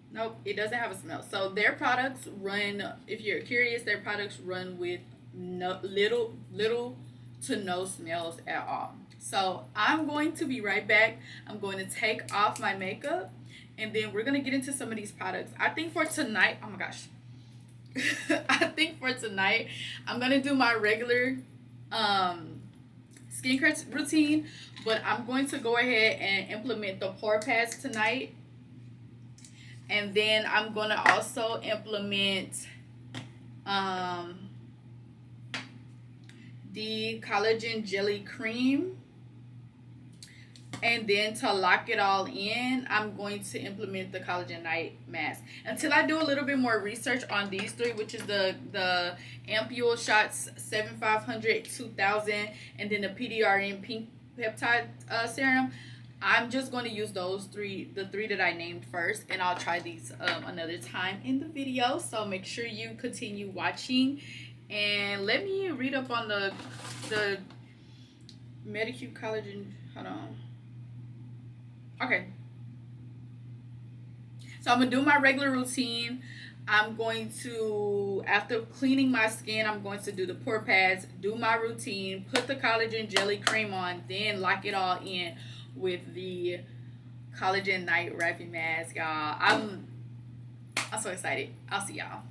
Nope, it doesn't have a smell. So their products run, if you're curious, their products run with little to no smells at all. So I'm going to be right back. I'm going to take off my makeup and then we're going to get into some of these products. I think for tonight, oh my gosh. I think for tonight, I'm going to do my regular skincare routine, but I'm going to go ahead and implement the pore pads tonight. And then I'm going to also implement the collagen jelly cream. And then to lock it all in, I'm going to implement the collagen night mask. Until I do a little bit more research on these three, which is the ampule shots 7500, 2000, and then the PDRN pink peptide serum. I'm just going to use those three, the three that I named first, and I'll try these another time in the video. So make sure you continue watching, and let me read up on the Medicube collagen. Hold on. Okay. So I'm gonna do my regular routine. I'm going to, after cleaning my skin, I'm going to do the pore pads, do my routine, put the collagen jelly cream on, then lock it all in with the collagen night wrapping mask, y'all. I'm so excited. I'll see y'all.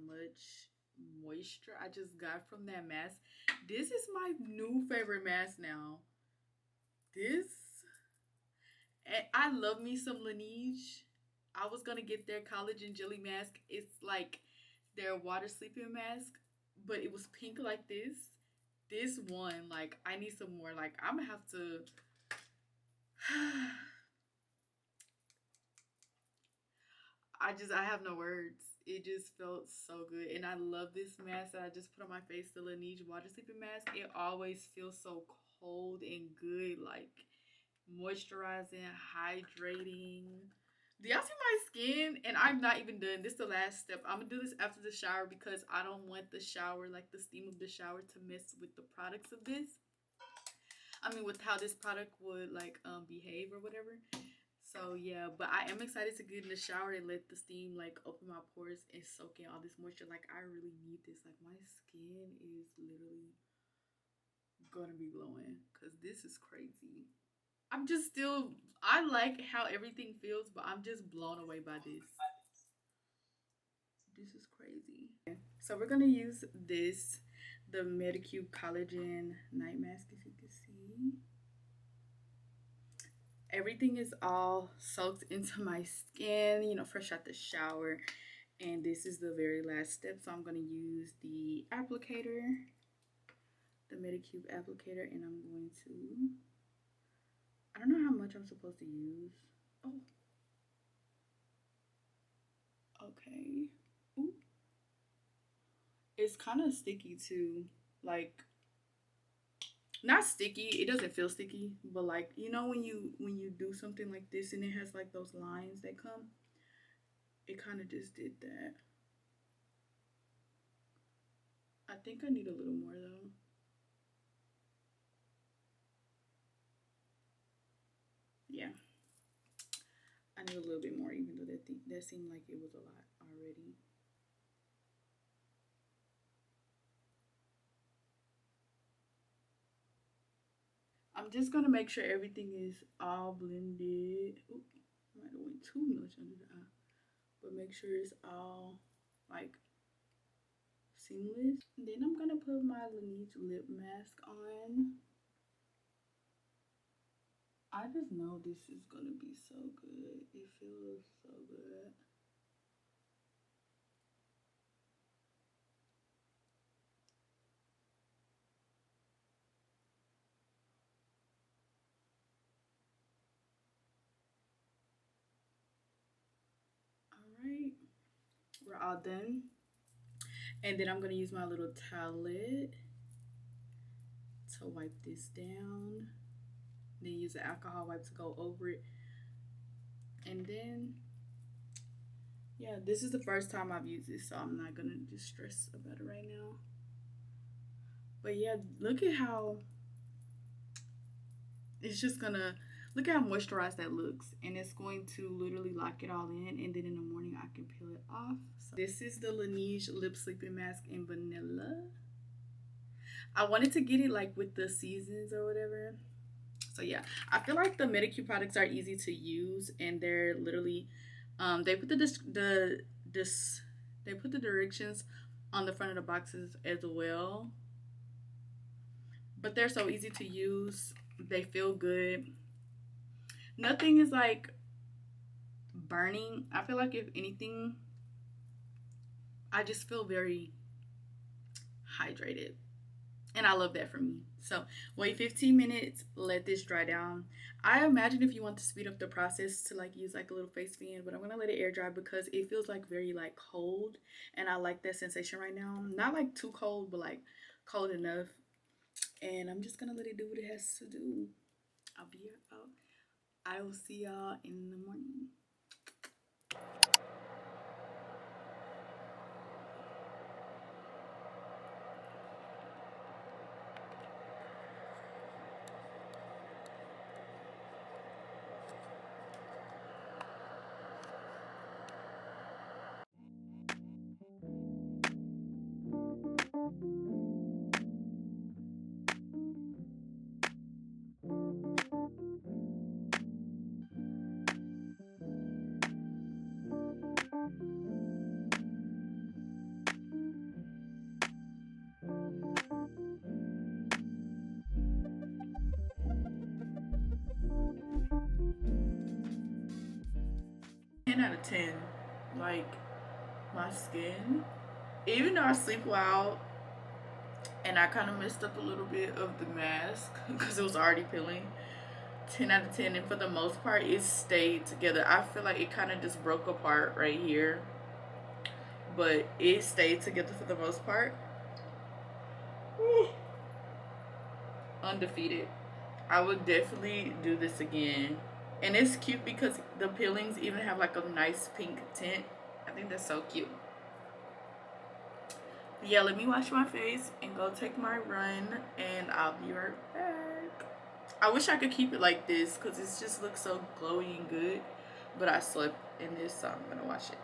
much moisture I just got from that mask. This is my new favorite mask now. This, and I love me some Laneige. I was gonna get their collagen jelly mask. It's like their water sleeping mask, but it was pink like this. This one, like, I need some more. Like, I'm gonna have to I have no words. It just felt so good. And I love this mask that I just put on my face, the Laneige water sleeping mask. It always feels so cold and good, like moisturizing, hydrating. Do y'all see my skin? And I'm not even done. This is the last step. I'm gonna do this after the shower because I don't want the shower, like the steam of the shower, to mess with the products of this. I mean, with how this product would like behave or whatever. So yeah, but I am excited to get in the shower and let the steam like open my pores and soak in all this moisture. Like, I really need this. Like, my skin is literally gonna be glowing because this is crazy. I'm just still, I like how everything feels, but I'm just blown away by this. This is crazy. So we're gonna use this, the Medicube collagen night mask, as you can see. Everything is all soaked into my skin, you know, fresh out the shower. And this is the very last step. So I'm going to use the applicator, the Medicube applicator, and I'm going to, I don't know how much I'm supposed to use. Oh, okay. Ooh. It's kind of sticky too. Like, not sticky, it doesn't feel sticky, but like, you know, when you do something like this and it has like those lines that come, it kind of just did that. I think I need a little more though. Yeah, I need a little bit more, even though that seemed like it was a lot already. I'm just gonna make sure everything is all blended. Oop, might have went too much under the eye, but make sure it's all like seamless. And then I'm gonna put my Laneige lip mask on. I just know this is gonna be so good. It feels so good. All right, we're all done. And then I'm gonna use my little towelette to wipe this down. Then use the alcohol wipe to go over it. And then, yeah, this is the first time I've used this, so I'm not gonna just stress about it right now. But yeah, look at how it's just gonna, look at how moisturized that looks. And it's going to literally lock it all in, and then in the morning I can peel it off. So this is the Laneige lip sleeping mask in vanilla. I wanted to get it like with the seasons or whatever. So yeah, I feel like the Medicube products are easy to use, and they're literally they put the directions on the front of the boxes as well. But they're so easy to use. They feel good. Nothing is like burning. I feel like if anything, I just feel very hydrated. And I love that for me. So wait 15 minutes, let this dry down. I imagine if you want to speed up the process to like use like a little face fan, but I'm gonna let it air dry because it feels like very like cold, and I like that sensation right now. Not like too cold, but like cold enough. And I'm just gonna let it do what it has to do. I'll be out. I will see y'all in the morning. 10 out of 10. Like, my skin, even though I sleep well and I kind of messed up a little bit of the mask because it was already peeling, 10 out of 10. And for the most part, it stayed together. I feel like it kind of just broke apart right here, but it stayed together for the most part. Woo. Undefeated. I would definitely do this again. And it's cute because the peelings even have like a nice pink tint. I think that's so cute. But yeah, let me wash my face and go take my run, and I'll be right back. I wish I could keep it like this because it just looks so glowy and good, but I slept in this, so I'm gonna wash it.